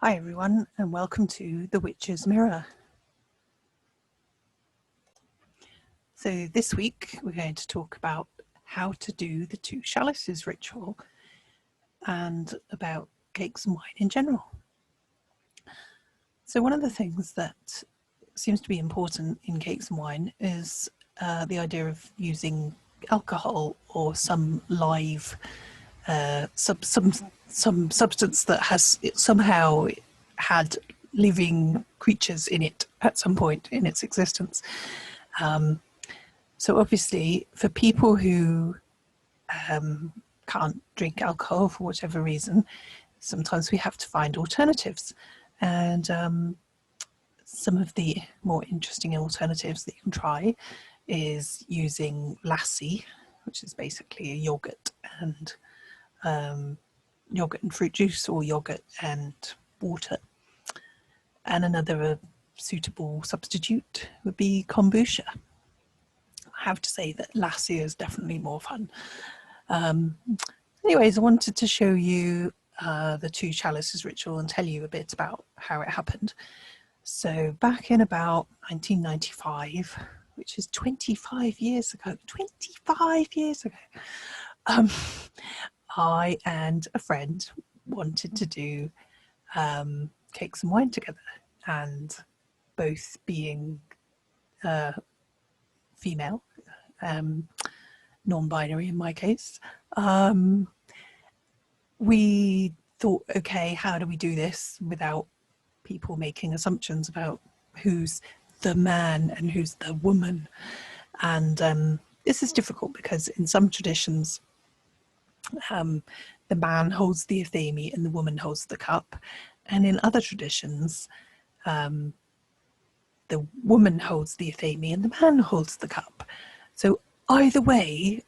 Hi everyone, and welcome to The Witch's Mirror. So this week we're going to talk about how to do the Two Chalices Ritual and about cakes and wine in general. So one of the things that seems to be important in cakes and wine is the idea of using alcohol or some live some substance that has somehow had living creatures in it at some point in its existence. So obviously for people who can't drink alcohol for whatever reason, sometimes we have to find alternatives. And some of the more interesting alternatives that you can try is using lassi, which is basically a yogurt and fruit juice, or yogurt and water. And another suitable substitute would be kombucha. I have to say that lassi is definitely more fun. Anyways, I wanted to show you the Two Chalices Ritual and tell you a bit about how it happened. So back in about 1995, which is 25 years ago, 25 years ago, I and a friend wanted to do cakes and wine together, and both being female, non-binary in my case, we thought, okay, how do we do this without people making assumptions about who's the man and who's the woman? And this is difficult because in some traditions the man holds the athame and the woman holds the cup, and in other traditions the woman holds the athame and the man holds the cup. So either way,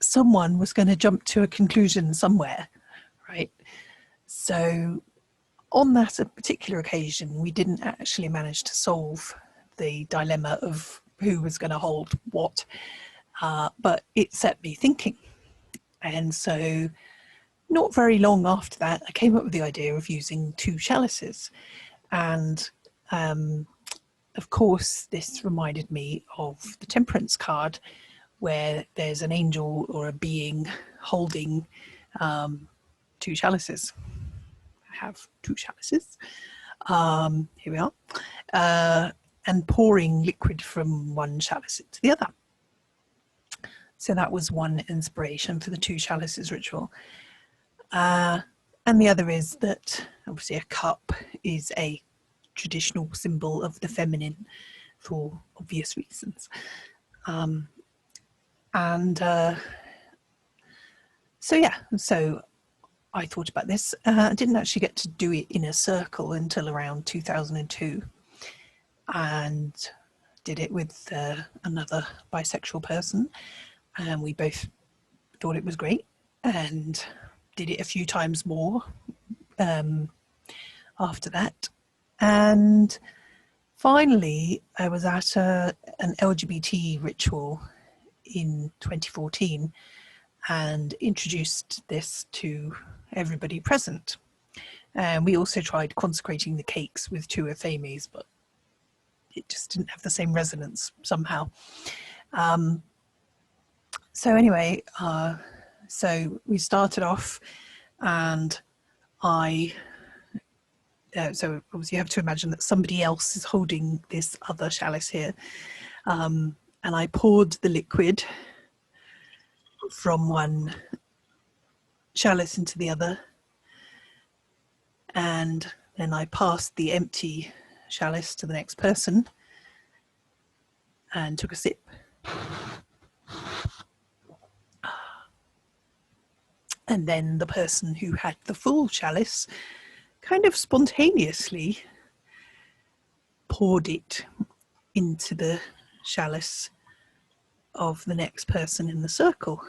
someone was going to jump to a conclusion somewhere, right? So on that particular occasion, we didn't actually manage to solve the dilemma of who was going to hold what, but it set me thinking. And so not very long after that, I came up with the idea of using two chalices. And of course, this reminded me of the temperance card, where there's an angel or a being holding two chalices. I have two chalices. Here we are. And pouring liquid from one chalice into the other. So that was one inspiration for the Two Chalices Ritual. And the other is that obviously a cup is a traditional symbol of the feminine for obvious reasons. So I thought about this. I didn't actually get to do it in a circle until around 2002, and did it with another bisexual person, and we both thought it was great and did it a few times more after that. And finally, I was at an LGBT ritual in 2014 and introduced this to everybody present. And we also tried consecrating the cakes with two athames, but it just didn't have the same resonance somehow. So anyway, so we started off, and so obviously you have to imagine that somebody else is holding this other chalice here, and I poured the liquid from one chalice into the other, and then I passed the empty chalice to the next person and took a sip. And then the person who had the full chalice kind of spontaneously poured it into the chalice of the next person in the circle.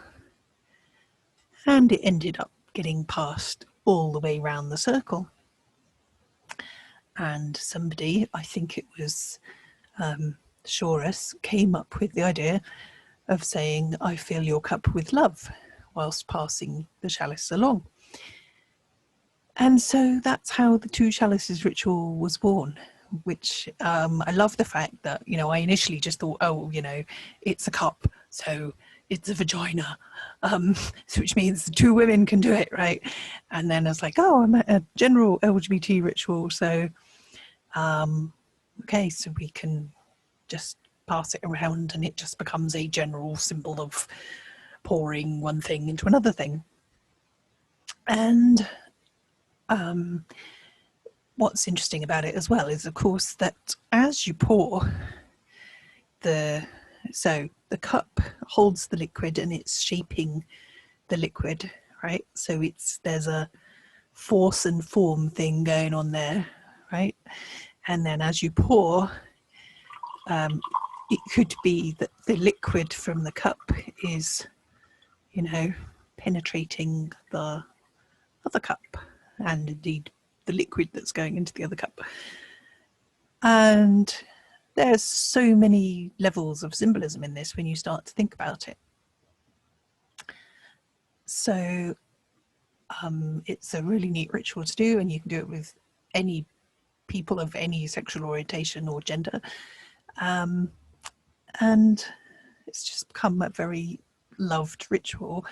And it ended up getting passed all the way around the circle. And somebody, I think it was Shorus, came up with the idea of saying, "I fill your cup with love," whilst passing the chalice along. And so that's how the Two Chalices Ritual was born, which I love the fact that, you know, I initially just thought, oh, you know, it's a cup, so it's a vagina, which means two women can do it, right? And then I was like, oh, I'm at a general LGBT ritual, so, okay, so we can just pass it around and it just becomes a general symbol of pouring one thing into another thing. And what's interesting about it as well is, of course, that as you pour, the cup holds the liquid and it's shaping the liquid, right? So there's a force and form thing going on there, right? And then as you pour, it could be that the liquid from the cup is, you know, penetrating the other cup, and indeed the liquid that's going into the other cup. And there's so many levels of symbolism in this when you start to think about it. So it's a really neat ritual to do, and you can do it with any people of any sexual orientation or gender. And it's just become a very loved ritual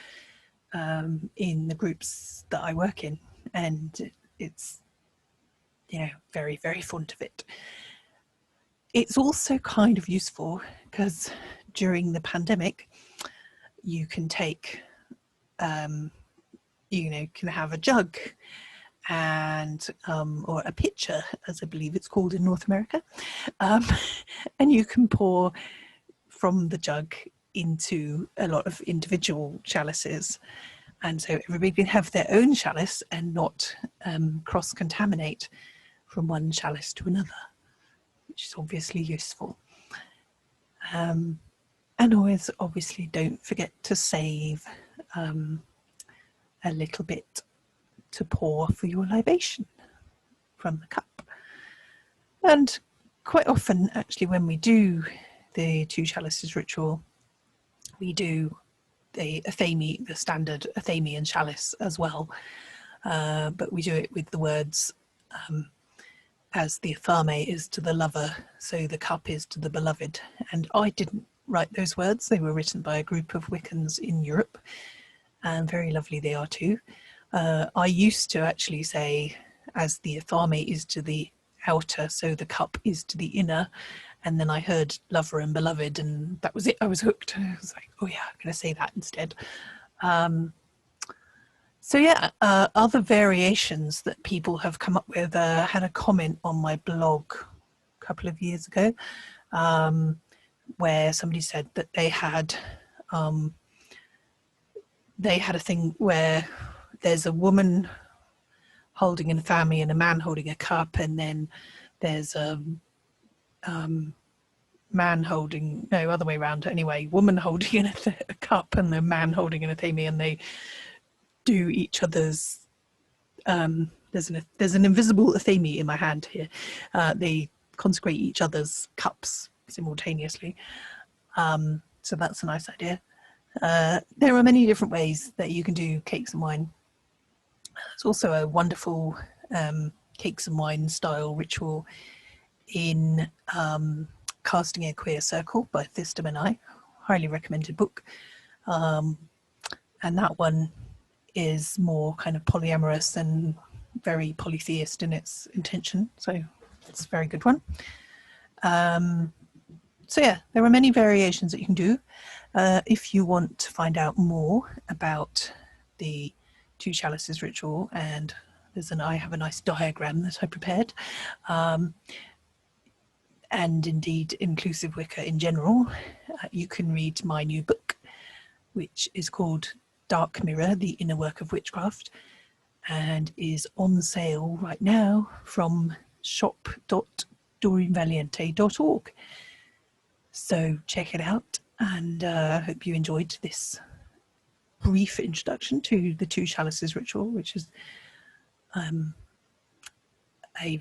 in the groups that I work in, and it's, you know, very, very fond of it. It's also kind of useful because during the pandemic, you can take, you know, can have a jug and or a pitcher, as I believe it's called in North America, and you can pour from the jug into a lot of individual chalices, and so everybody can have their own chalice and not cross-contaminate from one chalice to another, which is obviously useful. And always, obviously, don't forget to save a little bit to pour for your libation from the cup. And quite often, actually, when we do the Two Chalices Ritual, we do the athame, the standard Athamian chalice as well, but we do it with the words as the athame is to the lover, so the cup is to the beloved. And I didn't write those words, they were written by a group of Wiccans in Europe, and very lovely they are too. I used to actually say as the athame is to the outer, so the cup is to the inner, and then I heard lover and beloved, and that was it. I was hooked. I was like, oh yeah, I'm going to say that instead. So yeah, other variations that people have come up with, had a comment on my blog a couple of years ago, where somebody said that they had a thing where there's a woman holding an athame and a man holding a cup, and then there's a man holding, no, other way around anyway, woman holding a cup and the man holding an athame, and they do each other's, there's an invisible athame in my hand here. They consecrate each other's cups simultaneously. So that's a nice idea. There are many different ways that you can do cakes and wine. There's also a wonderful cakes and wine style ritual in Casting a Queer Circle by Thistam and I. Highly recommended book. And that one is more kind of polyamorous and very polytheist in its intention. So it's a very good one. So yeah, there are many variations that you can do. If you want to find out more about the Two Chalices Ritual, and I have a nice diagram that I prepared, and indeed Inclusive Wicca in general, you can read my new book, which is called Dark Mirror, The Inner Work of Witchcraft, and is on sale right now from shop.doreenvaliente.org. So check it out, and I hope you enjoyed this brief introduction to the Two Chalices Ritual, which is a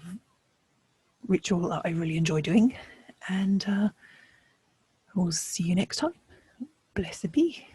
ritual that I really enjoy doing, and we'll see you next time. Blessed be.